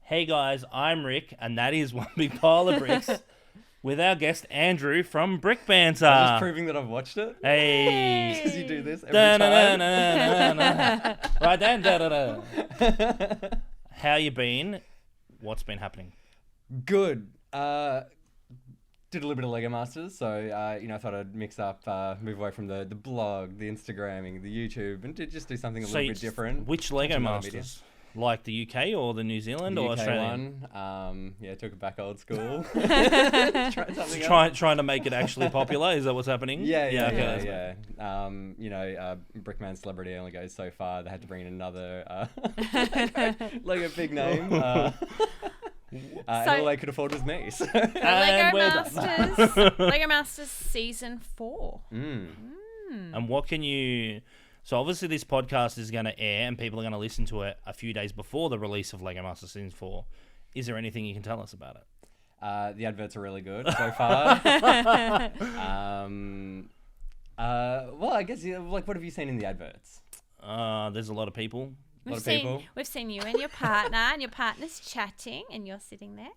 Hey guys, I'm Rick, and that is One Big Pile of Bricks with our guest Andrew from Brick Banter. I'm just proving that I've watched it. Hey. Because you do this every time. Right then, da-da-da. How you been? What's been happening? Good. Did a little bit of Lego Masters, so I thought I'd mix up, move away from the blog, the Instagramming, the YouTube, and just do something a little bit different. Which Lego Masters? Like the UK or the New Zealand or UK Australian? one. Took it back old school. Tried something else. Trying to make it actually popular. Is that what's happening? Yeah. Brickman celebrity only goes so far. They had to bring in another Lego big name. And all they could afford was me. So. Lego Masters Season 4. And what can you... So obviously this podcast is going to air and people are going to listen to it a few days before the release of Lego Masters Season 4. Is there anything you can tell us about it? The adverts are really good so far. Well, I guess, what have you seen in the adverts? There's a lot of people. We've seen you and your partner, and your partner's chatting, and you're sitting there.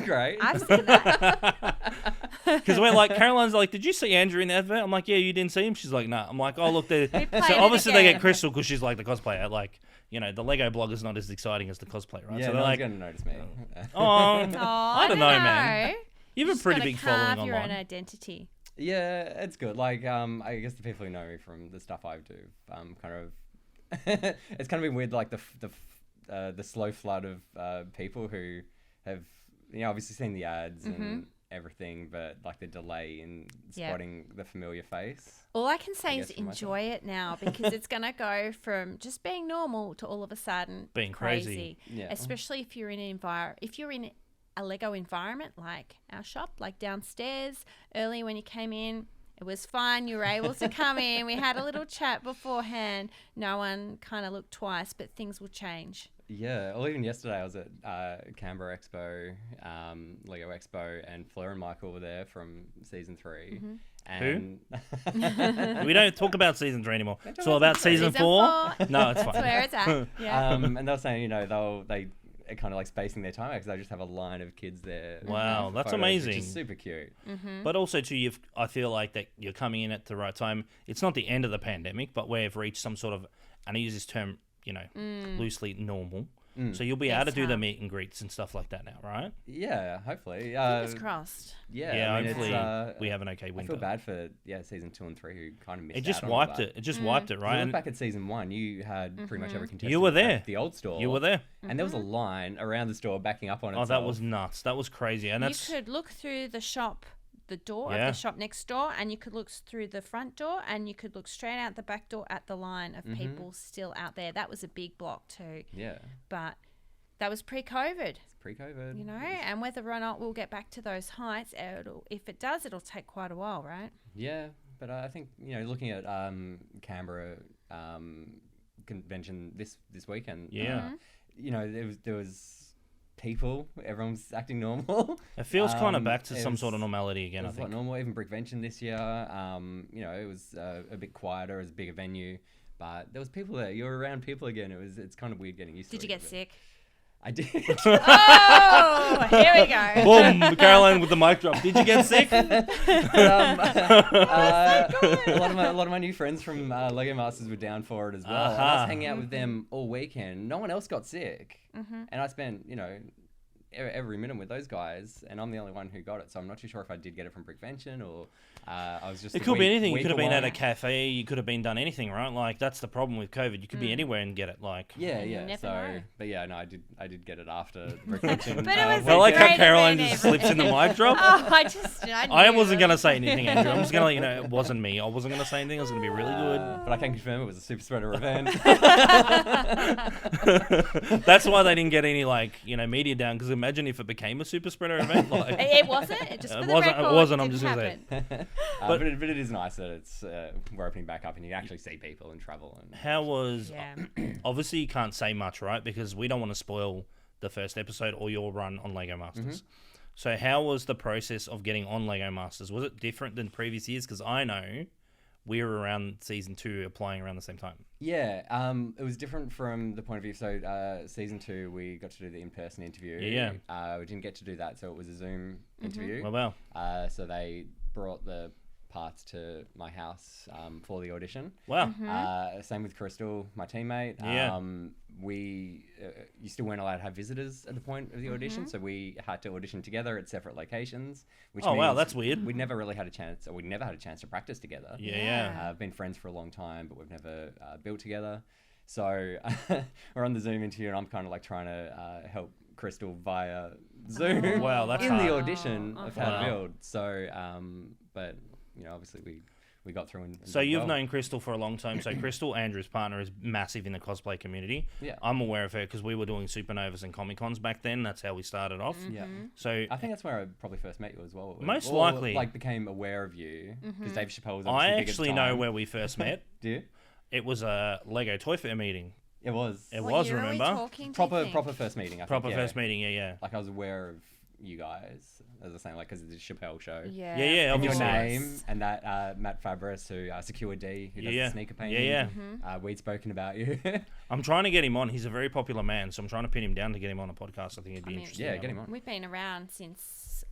Great. I've seen that. Because we're like, Caroline's like, did you see Andrew in the advert? I'm like, yeah, you didn't see him? She's like, nah. I'm like, oh, look, so obviously they get Crystal because she's like the cosplayer. Like, the Lego blog is not as exciting as the cosplay, right? Yeah, so no one's going to notice me. I don't know, man. You have a pretty big following online. Your own identity. Yeah, it's good. Like, I guess the people who know me from the stuff I do, kind of, it's kind of been weird, like the slow flood of people who have, obviously seen the ads and everything, but like the delay in spotting the familiar face. All I can say is enjoy it now, because it's going to go from just being normal to all of a sudden being crazy. Yeah. Especially if you're in a Lego environment like our shop, like downstairs. Early when you came in, it was fine. You were able to come in. We had a little chat beforehand. No one kind of looked twice, but things will change. Yeah, well, even yesterday I was at Canberra Expo, Lego Expo, and Fleur and Michael were there from Season 3. And who? We don't talk about Season 3 anymore. It's all about Season 4. No, it's fine. That's where it's at. Yeah. And they were saying, they are kind of like spacing their time out because they just have a line of kids there. Wow, that's photos, amazing. Which is super cute. But also too, I feel like that you're coming in at the right time. It's not the end of the pandemic, but we've reached some sort of, and I use this term, loosely normal. So you'll be able to do the meet and greets and stuff like that now, right? Yeah, hopefully. Fingers crossed. Yeah, hopefully we have an okay winter. I feel bad for Season 2 and 3 who kind of missed out. It just wiped it. It just wiped it, right? You look back at Season 1, you had pretty much every contestant. You were there. At the old store. You were there. And there was a line around the store backing up on itself. Oh, that was nuts. That was crazy. And you could look through the shop, the door of the shop next door, and you could look through the front door, and you could look straight out the back door at the line of people still out there. That was a big block too. Yeah. But that was pre-COVID. It's pre-COVID. And whether or not we'll get back to those heights, if it does, it'll take quite a while, right? Yeah, but I think, looking at Canberra convention this weekend, there was people, everyone's acting normal. It feels kind of back to some sort of normality again, I think. It was like normal, even Brickvention this year. It was a bit quieter, it was a bigger venue, but there was people there. You're around people again. It's kind of weird getting used to it. Did you get sick? I did. Oh, here we go. Boom, Caroline with the mic drop. Did you get sick? A lot of my new friends from Lego Masters were down for it as well. And I was hanging out with them all weekend. No one else got sick. And I spent, every minute with those guys, and I'm the only one who got it. So I'm not too sure if I did get it from Brickvention or I was just. It could be anything. You could have been at a cafe. You could have been done anything, right? Like that's the problem with COVID. You could be anywhere and get it. Like yeah. So, know. But yeah, no, I did get it after Brickvention. But it was I like how Caroline just slips in the mic drop. I wasn't gonna say anything, Andrew. I'm just gonna let you know it wasn't me. I wasn't gonna say anything. I was gonna be really good. But I can confirm it was a super spreader event. That's why they didn't get any media down. Because imagine if it became a super spreader event. Like it wasn't. It wasn't. I'm just gonna say. But it is nice that it's we're opening back up and you actually see people and travel. And how was? Obviously, you can't say much, right? Because we don't want to spoil the first episode or your run on Lego Masters. So, how was the process of getting on Lego Masters? Was it different than previous years? Because I know we were around season 2 applying around the same time. Yeah, it was different from the point of view. So season 2, we got to do the in-person interview. Yeah. We didn't get to do that, so it was a Zoom interview. Wow. So they brought the parts to my house for the audition. Wow. Same with Crystal, my teammate. Yeah. You still weren't allowed to have visitors at the point of the audition, so we had to audition together at separate locations. Which Oh, wow, means that's weird. We never really had a chance, or we never had a chance to practice together. Yeah. Been friends for a long time, but we've never built together. So we're on the Zoom interview, and I'm kind of like trying to help Crystal via Zoom. Wow, that's in hard. the audition of how to Wow. build. So, but you know, obviously we got through. And So did you've well. known Crystal for a long time. So Crystal, Andrew's partner, is massive in the cosplay community. Yeah. I'm aware of her because we were doing Supernovas and Comic Cons back then. That's how we started off. Yeah. So I think that's where I probably first met you as well. Most Or, likely. like became aware of you because Dave Chappelle was. I obviously big at the actually know time. where we first met. Do you? It was a Lego Toy Fair meeting. It was It What was, year are we remember? talking, do you proper think? proper first meeting. I Proper think, yeah. first meeting, yeah. Like I was aware of you guys, as I was saying, like because it's a Chappelle show. Yeah. Yeah, yeah, And your obviously. name and that Matt Fabris who Secure D who does Yeah. the sneaker painting. Yeah. We'd spoken about you. I'm trying to get him on. He's a very popular man, so I'm trying to pin him down to get him on a podcast. I think it'd be I mean, interesting. Yeah, get him on. We've been around since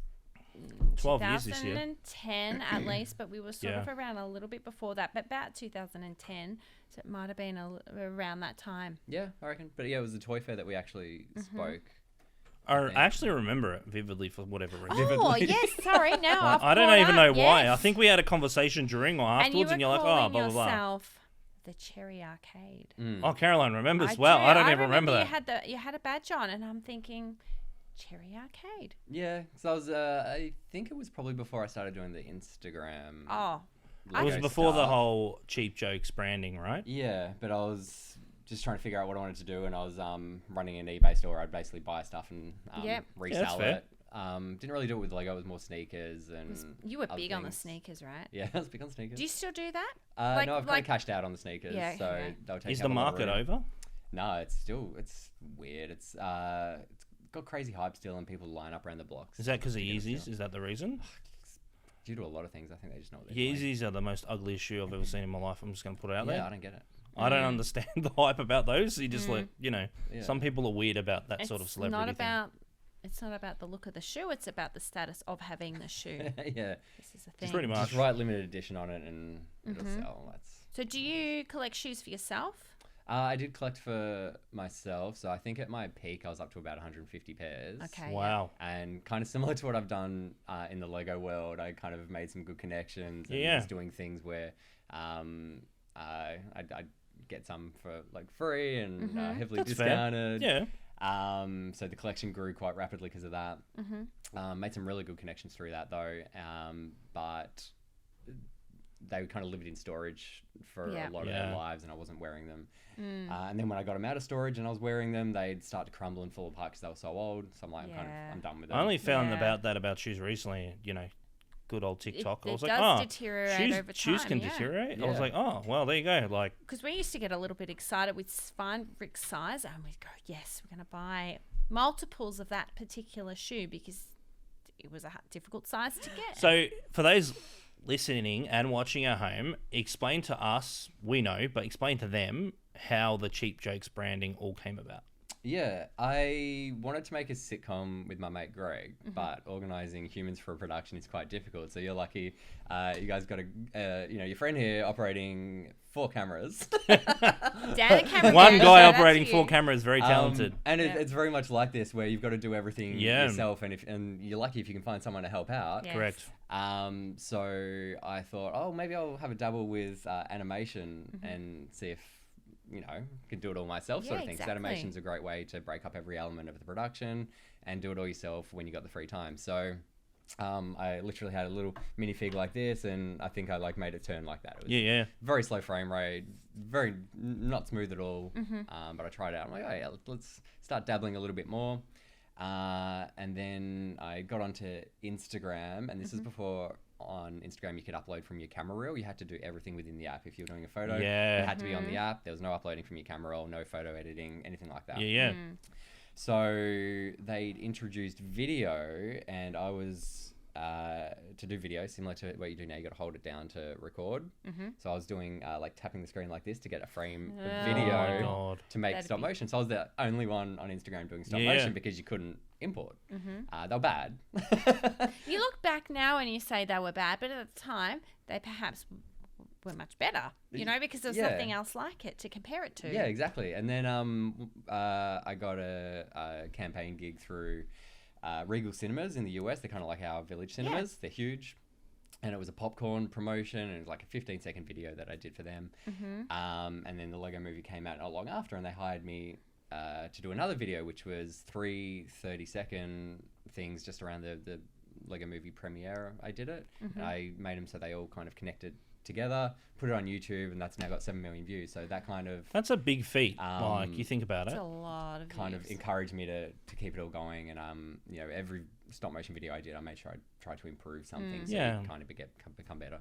12 years this year. 2010 at least, but we were sort Yeah. of around a little bit before that, but about 2010, so it might have been around that time. Yeah, I reckon. But yeah, it was the toy fair that we actually spoke. I actually remember it vividly for whatever reason. Oh, yes, sorry, now I've I don't caught even up, know why. I yes. think we had a conversation during or afterwards, and, you you're were like, oh, calling blah, blah, blah. yourself the Cherry Arcade. Oh, Caroline remembers well. I don't even remember that. You had a badge on, and I'm thinking, Cherry Arcade. Yeah, so I was. I think it was probably before I started doing the Instagram. Oh, It was Lego before the stuff. whole cheap jokes branding, right? Yeah, but I was just trying to figure out what I wanted to do, and I was running an eBay store. I'd basically buy stuff and Yep. Yeah, that's resell fair. it. Didn't really do it with Lego. It was more sneakers and. you were other big on the things. sneakers, right? Yeah, I was big on sneakers. Do you still do that? No, I've kind like- of cashed out on the sneakers. Yeah, so okay. they'll take Is up the a lot of market room. over? No, it's weird. It's got crazy hype still, and people line up around the blocks. Is that because of to get it Yeezys? still. is that the reason? Due to a lot of things, I think they just know what they're doing. Yeezys are the most ugliest shoe I've ever seen in my life. I'm just going to put it out Yeah, there. I don't get it. I don't understand the hype about those. You just like, Yeah. some people are weird about that sort of celebrity not thing. about. It's not about the look of the shoe. It's about the status of having the shoe. Yeah, This is the thing. Pretty much. just write limited edition on it, and it'll sell. That's. So, do you collect shoes for yourself? I did collect for myself, so I think at my peak I was up to about 150 pairs. Okay. Wow. And kind of similar to what I've done in the Lego world, I kind of made some good connections and Yeah. was doing things where I'd get some for like free and heavily That's fair. discounted. Yeah. So the collection grew quite rapidly because of that. Made some really good connections through that though. But they were kind of lived in storage for Yeah. a lot of Yeah. their lives, and I wasn't wearing them. And then when I got them out of storage and I was wearing them, they'd start to crumble and fall apart because they were so old. So I'm like, Yeah. I'm done with them. I only found Yeah. about shoes recently, good old TikTok. I It was like, does oh, deteriorate shoes, over shoes time, can yeah. deteriorate. I was Yeah. like, oh, well, there you go. Like, Because we used to get a little bit excited. We'd find Rick's size and we'd go, yes, we're going to buy multiples of that particular shoe because it was a difficult size to get. so for those listening and watching at home, explain to us, we know, but explain to them how the Cheap Jokes branding all came about. Yeah, I wanted to make a sitcom with my mate Greg, but organizing humans for a production is quite difficult. So you're lucky, you guys got your friend here operating 4 cameras. Dan, the camera One man, guy so that's operating you. 4 cameras, very talented. And Yeah. it's very much like this, where you've got to do everything Yeah. yourself, and you're lucky if you can find someone to help out. Yes. Correct. So I thought, oh, maybe I'll have a dabble with animation and see if, can do it all myself, sort Yeah, of thing. 'Cause exactly. animation's a great way to break up every element of the production and do it all yourself when you got the free time. So I literally had a little minifig like this, and I think I made it turn like that. It was Yeah. very slow frame rate, very not smooth at all. But I tried it out. I'm like, oh yeah, let's start dabbling a little bit more. And then I got onto Instagram, and this is before on Instagram you could upload from your camera reel. You had to do everything within the app. If you were doing a photo, Yeah. it had to be on the app. There was no uploading from your camera roll, no photo editing, anything like that. Yeah. So they'd introduced video, and I was to do video similar to what you do now. You got to hold it down to record. So I was doing like tapping the screen like this to get a frame of video to make stop motion. So I was the only one on Instagram doing stop motion because you couldn't import. They were bad. You look back now and you say they were bad, but at the time they perhaps were much better, you know, because there's nothing else like it to compare it to. Yeah, exactly. And then I got a campaign gig through Regal Cinemas in the US. They're kind of like our village cinemas. They're huge. And it was a popcorn promotion, and it was like a 15-second video that I did for them. And then the Lego movie came out not long after, and they hired me to do another video, which was 3 30-second things just around the Lego movie premiere. I did it. And I made them so they all kind of connected together, put it on YouTube, and that's now got 7 million views. So that kind of... That's a big feat. Like, you think about it. That's a lot of kind views. of encouraged me to keep it all going. And, you know, every stop motion video I did, I made sure I tried to improve something so it kind of become better.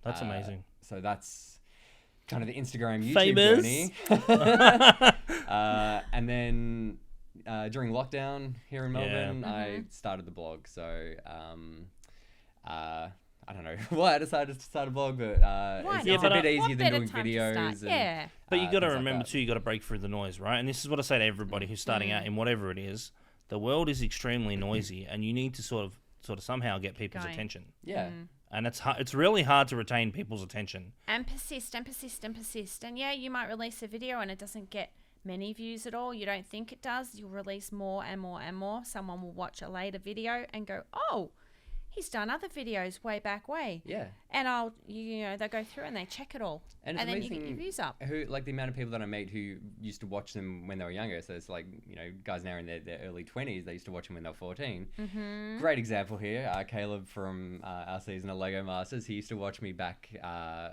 That's amazing. So that's kind of the Instagram, YouTube Famous. journey. And then during lockdown here in Melbourne, I started the blog. So I don't know why I decided to start a blog, but it's a bit easier than doing videos. But you got to remember too, you got to break through the noise, right? And this is what I say to everybody who's starting out in whatever it is. The world is extremely noisy, and you need to sort of somehow get people's attention. Yeah. And it's really hard to retain people's attention. And persist and persist and persist. And yeah, you might release a video and it doesn't get many views at all. You don't think it does. You'll release more and more and more. Someone will watch a later video and go, oh, he's done other videos way back way. Yeah. And they'll go through and they check it all. And then you get your views up. Like the amount of people that I meet who used to watch them when they were younger. So it's like, you know, guys now in their early 20s, they used to watch them when they were 14. Great example here. Caleb from our season of Lego Masters, he used to watch me back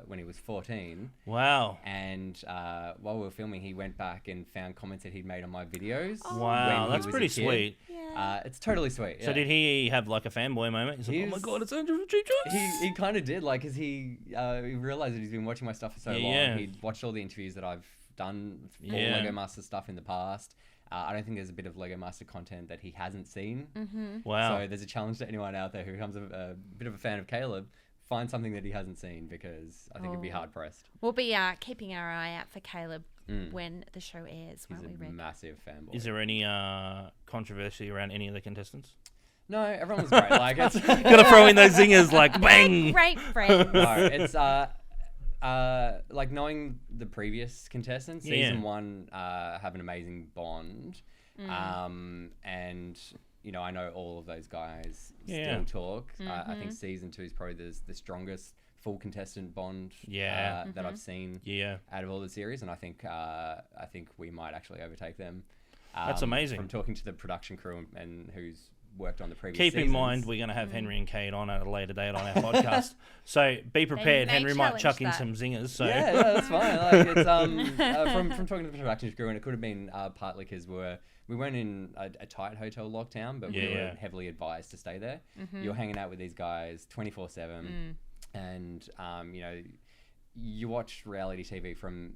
when he was 14. Wow. And while we were filming, he went back and found comments that he'd made on my videos. Wow, that's pretty sweet. Yeah. It's totally sweet. So did he have like a fanboy moment? He's like, oh my God, it's Andrew from Cheech. He kind of did, like, because he realized that he's been watching my stuff for so long. Yeah. He'd watched all the interviews that I've done for Lego Master stuff in the past. I don't think there's a bit of Lego Master content that he hasn't seen. Wow. So there's a challenge to anyone out there who becomes a bit of a fan of Caleb. Find something that he hasn't seen, because I think he'd be hard pressed. We'll be keeping our eye out for Caleb when the show airs. He's a massive fanboy. Is there any controversy around any of the contestants? No, everyone was great. Like, it's gotta throw in those zingers, like bang. Great friends. No, it's like knowing the previous contestants. Season 1 have an amazing bond, and you know, I know all of those guys still talk. I think season 2 is probably the strongest full contestant bond that I've seen out of all the series, and I think we might actually overtake them. That's amazing. From talking to the production crew and who's worked on the previous Keep seasons. in mind, we're going to have Henry and Kate on at a later date on our podcast. So be prepared. Henry might chuck in some zingers. So yeah, that's fine. Like, it's from talking to the production crew, and it could have been partly because we weren't in a tight hotel lockdown, but we were heavily advised to stay there. You're hanging out with these guys 24/7, and you know, you watch reality TV from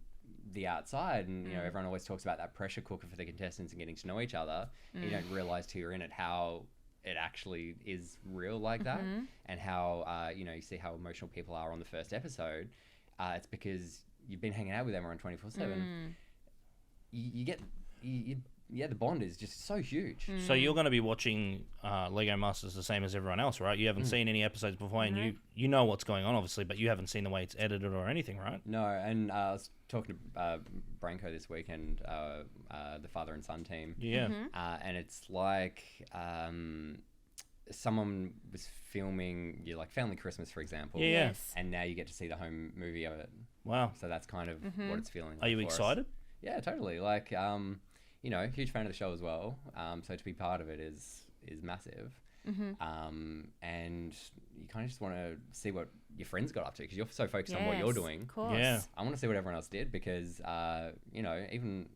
the outside, and you know, everyone always talks about that pressure cooker for the contestants and getting to know each other. You don't realize till you're in it how it actually is real like that, and how you know, you see how emotional people are on the first episode. It's because you've been hanging out with everyone 24/7. You get the bond is just so huge. So you're going to be watching Lego Masters the same as everyone else, right? You haven't seen any episodes before, and you know what's going on, obviously, but you haven't seen the way it's edited or anything, right? No, and I was talking to Branko this weekend, the father and son team. Yeah. And it's like someone was filming like Family Christmas, for example. Yeah. Yes. And now you get to see the home movie of it. Wow. So that's kind of what it's feeling like. Are you for us. excited? Yeah, totally. Like, you know, huge fan of the show as well. So to be part of it is massive. And you kind of just want to see what your friends got up to, because you're so focused on what you're doing. Of course. Yeah. I want to see what everyone else did, because, you know, even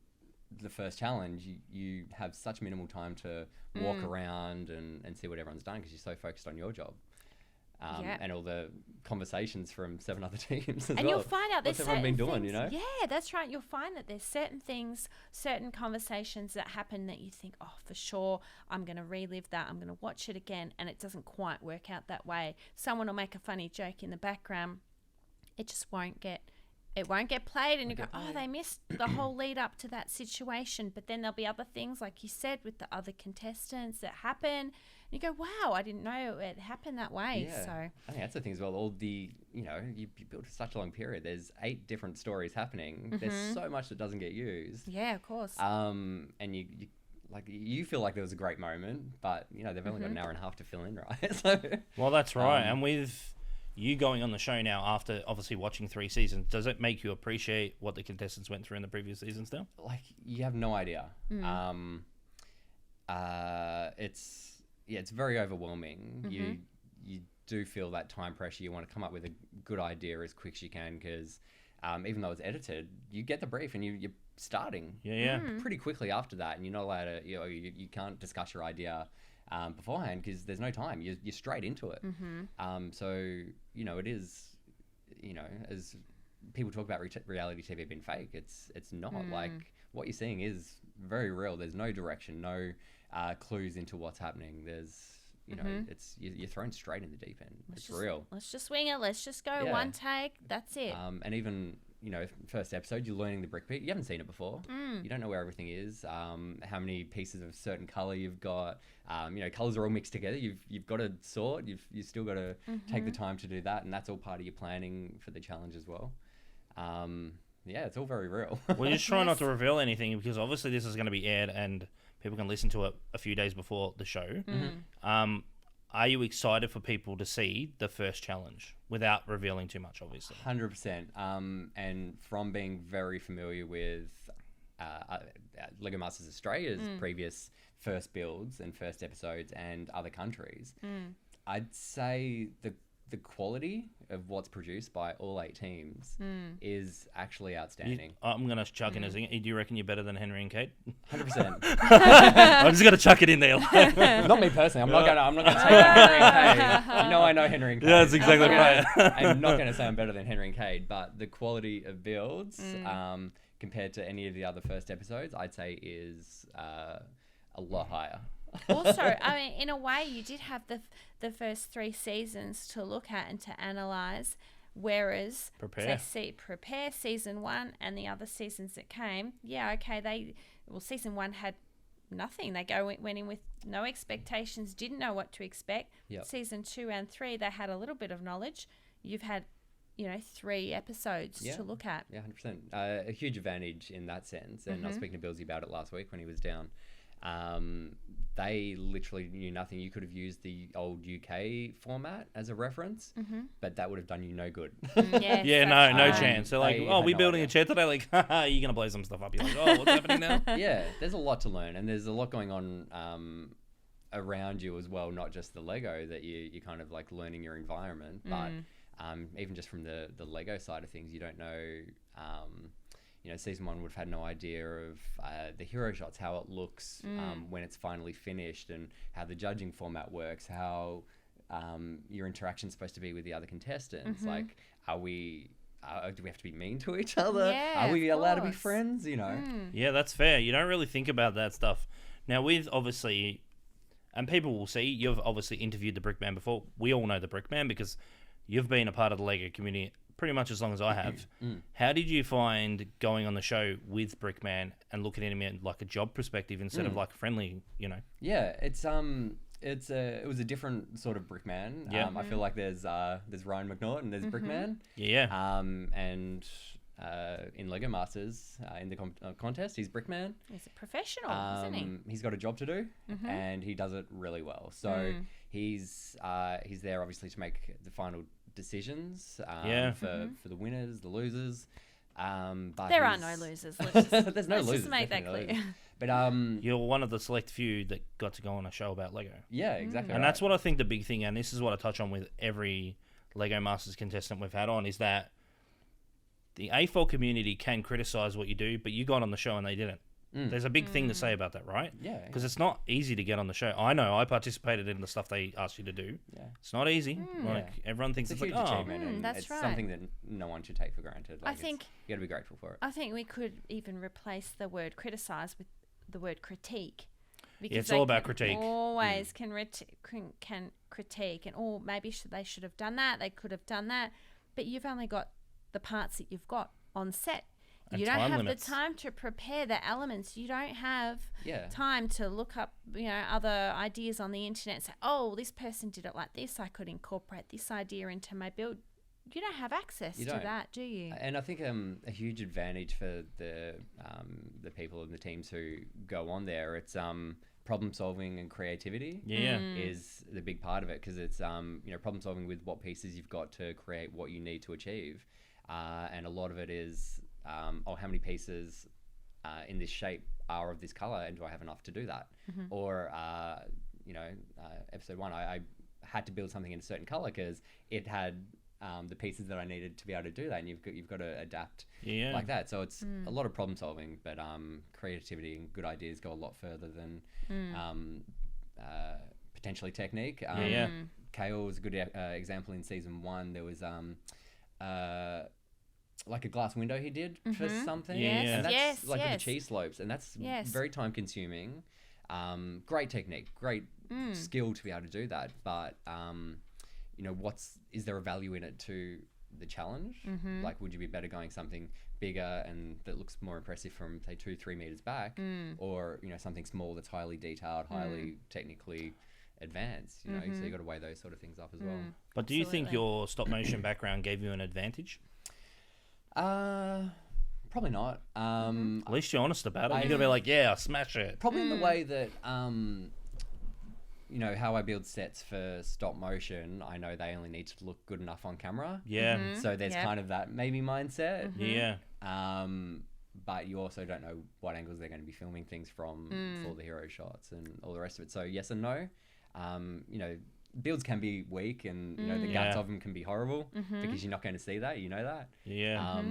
the first challenge, you have such minimal time to walk around and see what everyone's done, because you're so focused on your job. and all the conversations from 7 other teams as and well. you'll find out there's What's everyone certain been doing, things, you know? Yeah, that's right. You'll find that there's certain things, certain conversations that happen that you think, oh, for sure, I'm going to relive that. I'm going to watch it again. And it doesn't quite work out that way. Someone will make a funny joke in the background. It just won't get played, and you go, oh, they missed the whole lead up to that situation. But then there'll be other things, like you said, with the other contestants that happen. You go, wow, I didn't know it happened that way. Yeah. So I think that's the thing as well. All the, you build such a long period. There's 8 different stories happening. There's so much that doesn't get used. yeah, of course. And you feel like there was a great moment, but they've only got an hour and a half to fill in, right? So, well, that's right. And with you going on the show now after obviously watching 3 seasons, does it make you appreciate what the contestants went through in the previous seasons now? like, you have no idea. It's very overwhelming. You do feel that time pressure. You want to come up with a good idea as quick as you can, because even though it's edited, you get the brief and you're starting pretty quickly after that, and you're not allowed to, you can't discuss your idea beforehand because there's no time. You're straight into it. So it is, as people talk about reality TV being fake, it's not. Like, what you're seeing is very real. There's no direction, no clues into what's happening. There's it's you're thrown straight in the deep end. It's real. Let's just swing it. Let's just go one take. That's it. And even first episode, you're learning the brick pit. You haven't seen it before. You don't know where everything is. How many pieces of certain color you've got. Colors are all mixed together. You've got to sort. You've still got to take the time to do that, and that's all part of your planning for the challenge as well. It's all very real. We're just trying not to reveal anything, because obviously this is going to be aired and people can listen to it a few days before the show. Are you excited for people to see the first challenge without revealing too much, obviously? 100%. And from being very familiar with Lego Masters Australia's previous first builds and first episodes and other countries, I'd say the quality of what's produced by all 8 teams is actually outstanding. I'm going to chuck in a thing. Do you reckon you're better than Henry and Kate? 100%. I'm just going to chuck it in there. Not me personally. I'm not gonna take Henry and Kate. I know Henry and Kate. Yeah, that's exactly right. I'm not gonna say I'm better than Henry and Kate, but the quality of builds compared to any of the other first episodes, I'd say is a lot higher. Also, I mean, in a way, you did have the first 3 seasons to look at and to analyze, whereas Prepare season 1 and the other seasons that came. Yeah, okay, season 1 had nothing. They went in with no expectations, didn't know what to expect. Yep. Season 2 and 3, they had a little bit of knowledge. You've had 3 episodes to look at. Yeah, 100%. A huge advantage in that sense. And I was speaking to Billsy about it last week when he was down. They literally knew nothing. You could have used the old UK format as a reference, but that would have done you no good. Yes, no chance. They're like, we're building idea. a chair today. Like, you're going to blow some stuff up. You're like, oh, what's happening now? Yeah, there's a lot to learn, and there's a lot going on around you as well, not just the Lego, that you're kind of like learning your environment, but even just from the Lego side of things, you don't know... season 1 would have had no idea of the hero shots, how it looks when it's finally finished, and how the judging format works, how your interaction's supposed to be with the other contestants. Like, do we have to be mean to each other? Yeah, are we allowed to be friends? Yeah, that's fair. You don't really think about that stuff. Now, with obviously, and people will see, you've obviously interviewed the Brickman before. We all know the Brickman because you've been a part of the Lego community pretty much as long as I have. How did you find going on the show with Brickman and looking at him in like a job perspective instead of like a friendly, Yeah, it was a different sort of Brickman. Yeah. I feel like there's Ryan McNaught and there's Brickman. Yeah. And in Lego Masters, in the contest, he's Brickman. He's a professional, isn't he? He's got a job to do, and he does it really well. So he's there obviously to make the final decisions for the winners, the losers. But there are no losers. There's no let's losers. just make that definitely clear. no losers. But you're one of the select few that got to go on a show about Lego. Yeah, exactly. And that's what I think the big thing, and this is what I touch on with every Lego Masters contestant we've had on, is that the AFOL community can criticize what you do, but you got on the show and they didn't. There's a big thing to say about that, right? Yeah. Because it's not easy to get on the show. I know. I participated in the stuff they asked you to do. Yeah. It's not easy. Like everyone thinks It's it's a like, huge oh, achievement, and that's it's right. something that no one should take for granted. Like, I think you got to be grateful for it. I think we could even replace the word criticize with the word critique. Yeah, it's all about critique. Always can critique, and maybe they should have done that. They could have done that, but you've only got the parts that you've got on set. And You don't time have limits. the time to prepare the elements. You don't have Yeah. time to look up, other ideas on the internet and say, oh, this person did it like this. I could incorporate this idea into my build. You don't have access to that, do you? And I think a huge advantage for the people and the teams who go on there, it's problem solving and creativity. Yeah. Is the big part of it, because it's problem solving with what pieces you've got to create what you need to achieve, and a lot of it is how many pieces in this shape are of this color, and do I have enough to do that? Or episode 1, I had to build something in a certain color because it had the pieces that I needed to be able to do that, and you've got to adapt like that. So it's a lot of problem solving, but creativity and good ideas go a lot further than potentially technique. Kale was a good example in season 1. There was like a glass window he did for something. And that's with the cheese slopes, and that's very time consuming. Great technique, great skill to be able to do that, but is there a value in it to the challenge? Like, would you be better going something bigger and that looks more impressive from, say, 2-3 meters back, or something small that's highly detailed, highly technically advanced? So you got to weigh those sort of things up as well. But do you think your stop motion background gave you an advantage? Probably not. At least you're honest about it. You're gonna be like, yeah, smash it. Probably in the way that how I build sets for stop motion, I know they only need to look good enough on camera. Yeah. So there's kind of that maybe mindset. Yeah. But you also don't know what angles they're going to be filming things from for the hero shots and all the rest of it. So yes and no. Builds can be weak, and the guts of them can be horrible because you're not going to see that. You know that. Yeah.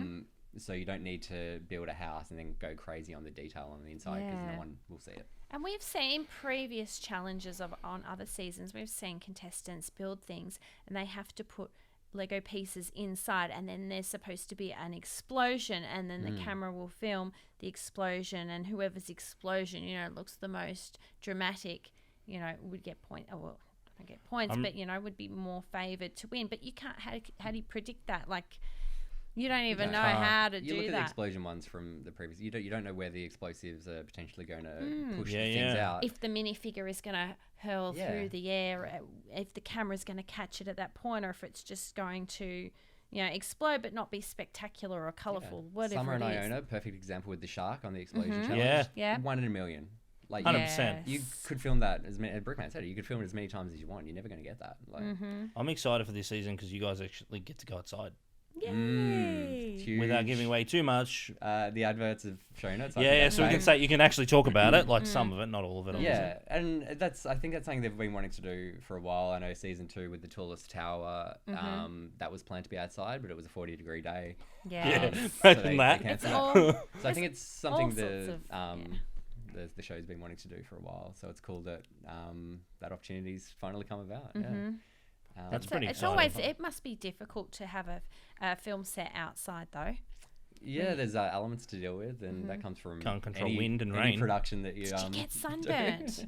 So you don't need to build a house and then go crazy on the detail on the inside, because no one will see it. And we've seen previous challenges on other seasons. We've seen contestants build things and they have to put Lego pieces inside, and then there's supposed to be an explosion, and then the camera will film the explosion, and whoever's explosion, looks the most dramatic, would get point. Oh, well, don't get points, but would be more favoured to win. But you can't. How do you predict that? Like, you don't even know how to do that. You look at the explosion ones from the previous. You don't know where the explosives are potentially going to push things out. If the minifigure is going to hurl through the air, if the camera is going to catch it at that point, or if it's just going to, explode but not be spectacular or colourful. Whatever. Summer and it is. Iona, perfect example with the shark on the explosion challenge. Yeah. 1 in a million. Like 100%. You could film that as Brickman said. You could film it as many times as you want. You're never going to get that. Like, I'm excited for this season because you guys actually get to go outside. Yay! huge. Without giving away too much. The adverts have shown it. So Yeah, so we can say you can actually talk about it, like some of it, not all of it. Obviously. Yeah, and I think that's something they've been wanting to do for a while. I know season 2 with the tallest tower, that was planned to be outside, but it was a 40-degree day. Yeah. So they that. cancelled All, that. So I think it's something that of, the show's been wanting to do for a while. So it's cool that that opportunity's finally come about. Yeah. That's pretty it's exciting. always, it must be difficult to have a film set outside though. Yeah, there's elements to deal with, and that comes from Can't control any, wind and any rain. production that you Did you get sunburnt?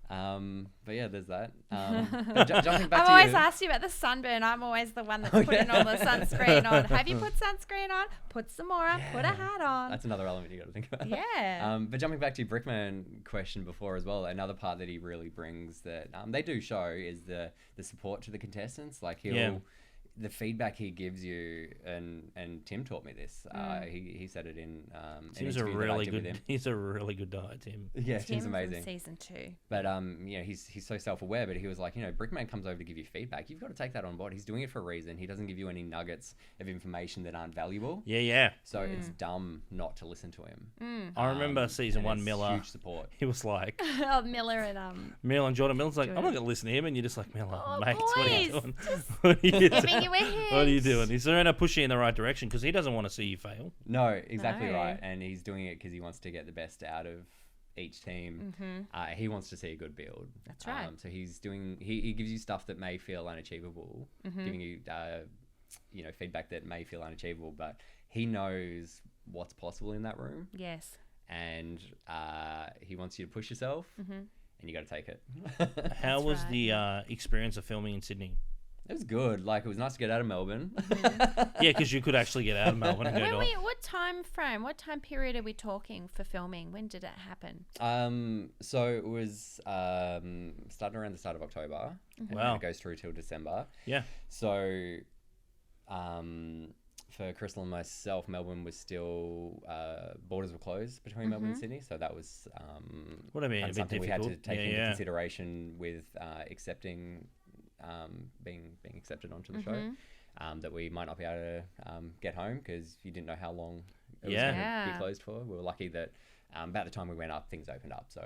But yeah, there's that. Jumping back I've to always you. asked you about the sunburn. I'm always the one that's putting all the sunscreen on. Have you put sunscreen on? Put some more on. Put a hat on. That's another element you got to think about. Yeah. But jumping back to your Brickman question before as well, another part that he really brings that they do show is the support to the contestants. Like the feedback he gives you, and Tim taught me this. He said it in Tim's a really good. He's a really good guy, Tim. Yeah, Tim Tim's amazing. from season 2. But he's so self-aware. But he was like, Brickman comes over to give you feedback. You've got to take that on board. He's doing it for a reason. He doesn't give you any nuggets of information that aren't valuable. Yeah. So it's dumb not to listen to him. I remember season 1, Miller. Huge support. He was like, Oh, Miller and Miller and Jordan. Miller's like, I'm not gonna listen to him, and you're just like, Miller, Oh, mate, what are you boys, doing? What are you giving doing? you a hint. What are you doing? He's trying to push you in the right direction because he doesn't want to see you fail. No, exactly No. right. And he's doing it because he wants to get the best out of each team. He wants to see a good build. That's right. So he's doing. He gives you stuff that may feel unachievable, giving you feedback that may feel unachievable, but he knows what's possible in that room, Yes. and he wants you to push yourself, and you got to take it. How was right. the experience of filming in Sydney? It was good. Like, it was nice to get out of Melbourne. Yeah, because you could actually get out of Melbourne and go to What time frame? What time period are we talking for filming? When did it happen? So it was starting around the start of October. And Wow. it goes through till December. Yeah. So for Crystal and myself, Melbourne was still borders were closed between Melbourne and Sydney. So that was Would have been kind a of bit something we had to difficult. take Yeah, into yeah. consideration with accepting being accepted onto the show. That we might not be able to get home because you didn't know how long it was Yeah. going to Yeah. be closed for. We were lucky that about the time we went up, things opened up. So,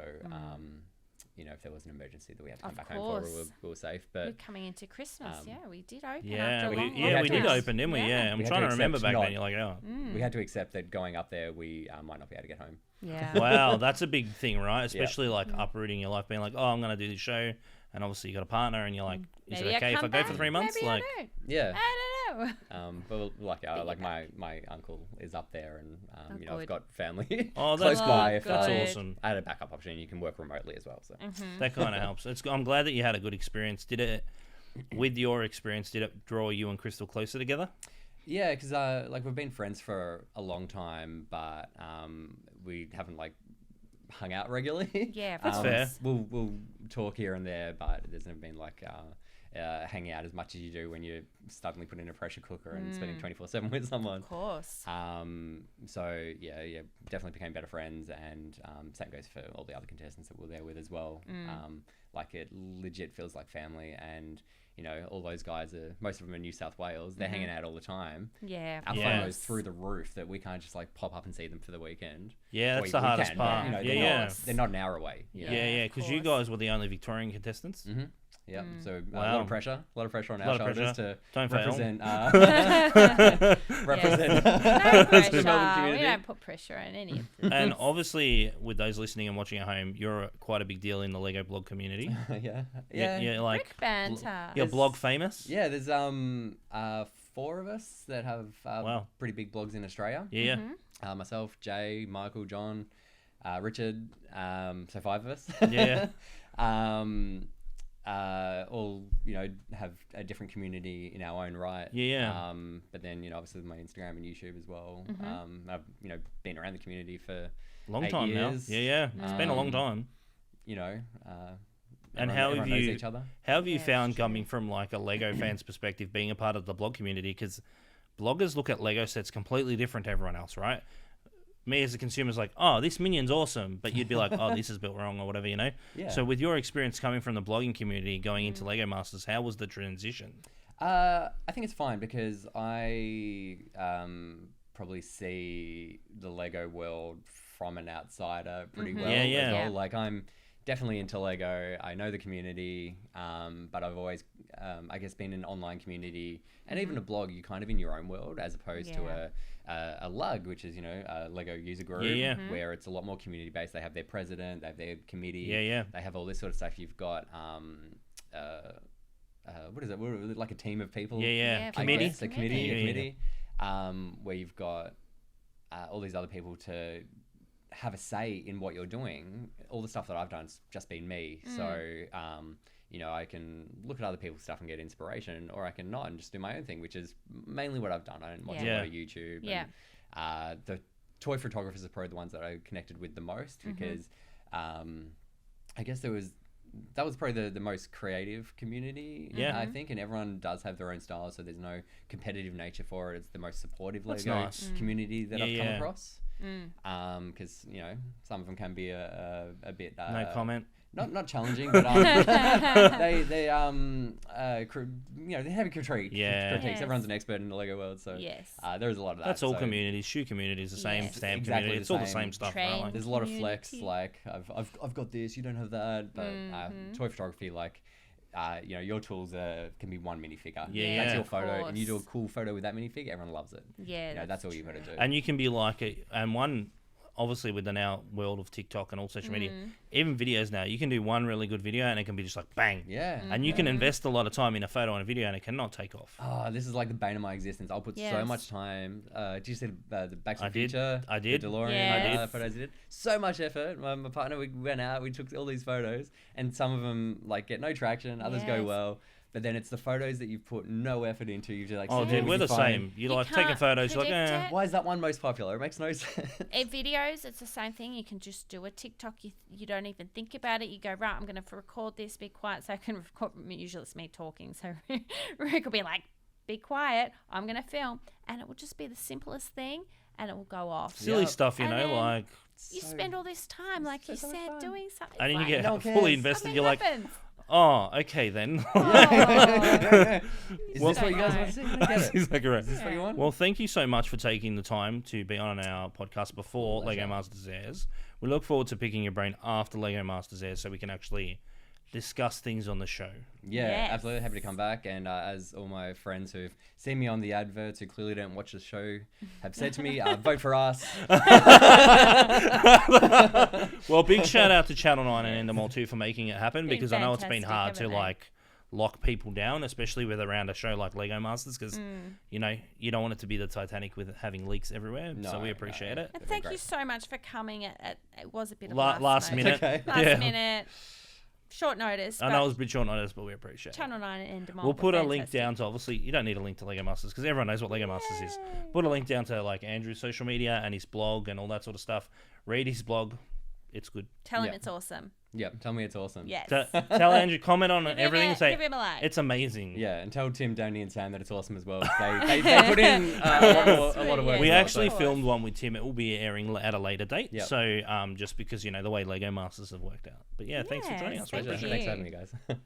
if there was an emergency that we had to come Of back home for, course. we were safe. We're But coming into Christmas. Yeah, we did open Yeah, after a we, long yeah, we did lockdown. open, didn't we? Yeah, I'm We had trying to to remember accept back not- then. You're like, oh. we had to accept that going up there, we might not be able to get home. Yeah. Wow, that's a big thing, right? Especially like uprooting your life, being like, oh, I'm going to do this show. And obviously you got a partner and you're like, is Maybe it okay if I come go for back, 3 months? Maybe Like, I don't. Yeah. I don't know. But lucky, But like you're my uncle is up there, and Oh, I've good. got family oh, close that's, by. good. If that's Good. awesome. I had a backup option. You can work remotely as well. So That kind of helps. I'm glad that you had a good experience. Did it, with your experience, did it draw you and Crystal closer together? yeah, because like we've been friends for a long time, but we haven't like hung out regularly. Yeah, That's of fair. course. We'll talk here and there, but there's never been like hanging out as much as you do when you're suddenly put in a pressure cooker and spending 24/7 with someone. Of course. So yeah, definitely became better friends, and same goes for all the other contestants that we're there with as well. Like, it legit feels like family, and all those guys most of them are New South Wales. They're hanging out all the time. Yeah. Our Yeah. phone goes through the roof that we can't just like pop up and see them for the weekend. Yeah, Or that's we the hardest can, part. but, Yeah, they're yeah. not- they're not an hour away. You know? Yeah, yeah, of because you course. guys were the only Victorian contestants. Yeah, so a Wow. lot of pressure on Lot our of shoulders pressure. to Don't fail. represent No represent the pressure. Melbourne We community. don't put pressure on any of this. And obviously, with those listening and watching at home, you're quite a big deal in the Lego blog community. yeah, Yeah, like Brick banter. you're blog famous. yeah. There's 4 of us that have Wow. pretty big blogs in Australia. Yeah, Myself, Jay, Michael, John, Richard. So 5 of us. Yeah. All have a different community in our own right. Yeah. But then obviously my Instagram and YouTube as well. I've been around the community for long 8 time years. now. Yeah. It's been a long time. And how have everyone knows you each other? how have you Yeah, found true. coming from like a Lego fan's perspective, being a part of the blog community? Because bloggers look at Lego sets completely different to everyone else, right? Me as a consumer is like, oh, this minion's awesome, but you'd be like, oh, this is built wrong or whatever, Yeah. So with your experience coming from the blogging community going into Lego Masters, how was the transition? I think it's fine because I probably see the Lego world from an outsider pretty well. Yeah, yeah. As well. Yeah. Like, I'm definitely into Lego. I know the community, but I've always, I guess, been in an online community and even a blog. You're kind of in your own world as opposed to a lug, which is a Lego user group, Yeah. where it's a lot more community based. They have their president, they have their committee, Yeah. they have all this sort of stuff. You've got what is it? Like a team of people. Yeah. Yeah, I Committee. guess, a committee, Yeah, a yeah. committee, where you've got all these other people to have a say in what you're doing. All the stuff that I've done has just been me. So, I can look at other people's stuff and get inspiration, or I can not and just do my own thing, which is mainly what I've done. I don't watch a lot of YouTube. Yeah. And, the toy photographers are probably the ones that I connected with the most because I guess that was probably the most creative community, Yeah. I think, and everyone does have their own style, so there's no competitive nature for it. It's the most supportive That's Lego nice. community that I've come Yeah. across. Because some of them can be a bit No comment. not challenging, but they they have a critique. Yeah. Critiques. Yes. Everyone's an expert in the Lego world, so Yes. there's a lot of that. That's all so communities. Shoe communities, the same. Yes. Stamp Exactly community. the It's all the same. same stuff, Train. right? Like, There's a lot of flex, Community. like I've got this, you don't have that, but toy photography, like your tools can be one minifigure. Yeah, That's your of photo, and you do a course. cool photo with that minifig, everyone loves it. Yeah, That's all you've got to do. And you can be like obviously with the now world of TikTok and all social media, even videos now, you can do one really good video and it can be just like bang. Yeah. And you can invest a lot of time in a photo and a video and it cannot take off. Oh, this is like the bane of my existence. I'll put so Yes. much time. Did you see the Back to I the did. Future? I did. The DeLorean Yes. photos you did. So much effort. My partner, we went out, we took all these photos, and some of them like get no traction, others go Yes. well. But then it's the photos that you've put no effort into. You've just like, Oh, "Yeah, dude, we we're can the find-" same. You You like taking can't photos, you're like, predict it. Why is that one most popular? It makes no sense. In videos, it's the same thing. You can just do a TikTok. You don't even think about it. You go, right, I'm going to record this, be quiet. So I can record, usually it's me talking. So Rick will be like, be quiet. I'm going to film. And it will just be the simplest thing and it will go off. silly Yeah. stuff, you And know, then- like, You spend all this time, like you so much said, fun. doing something. and then you like, get no one fully cares. invested. nothing You're like, happens. oh, okay then. Is Well, this what you guys want to see? I don't get That's it. exactly right. Is this what you want? Well, thank you so much for taking the time to be on our podcast before Pleasure. Lego Masters airs. We look forward to picking your brain after Lego Masters airs so we can actually discuss things on the show. Yeah, Yes. absolutely happy to come back. And as all my friends who've seen me on the adverts who clearly don't watch the show have said to me, vote for us. Well, big shout out to Channel 9 and Endemol too for making it happen, Been because I know it's been fantastic, hard to haven't they? like lock people down, especially with around a show like Lego Masters, because you know you don't want it to be the Titanic with having leaks everywhere. So we No, appreciate no. it. And They've been thank you great. so much for coming. It was a bit of Last minute. Okay. Last Yeah. minute. Short notice. I but know it was a bit short notice, but we appreciate it. Channel 9 and Endemol. We'll put were a link fantastic. down to, obviously, you don't need a link to Lego Masters because everyone knows what Lego Masters is. Put a link down to like Andrew's social media and his blog and all that sort of stuff. Read his blog. It's good. Tell him Yeah. it's awesome. Yeah, tell me it's awesome. Yes. Tell Andrew, comment on Give him everything. a- Say, give him a like. it's amazing. Yeah, and tell Tim, Donny, and Sam that it's awesome as well. They put in a lot of work. We Yeah, actually of course. filmed one with Tim. It will be airing at a later date. Yep. So just because, you know, the way Lego Masters have worked out. But yeah, thanks for joining Yes, us. We thank appreciate Thanks it. for having me, guys.